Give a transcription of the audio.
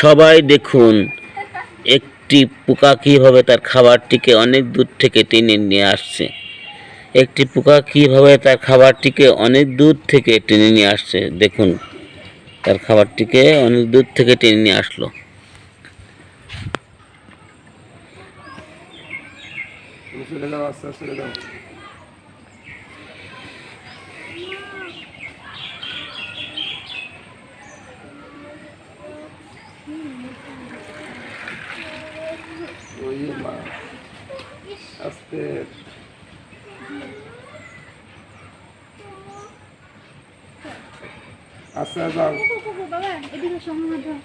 সবাই দেখুন একটি পোকা কীভাবে তার খাবারটিকে অনেক দূর থেকে টেনে নিয়ে আসছে। একটি পোকা কীভাবে তার খাবারটিকে অনেক দূর থেকে টেনে নিয়ে আসছে। দেখুন তার খাবারটিকে অনেক দূর থেকে টেনে নিয়ে আসলো। আচ্ছা যাও বাবা এদিকে সম্মান দাও।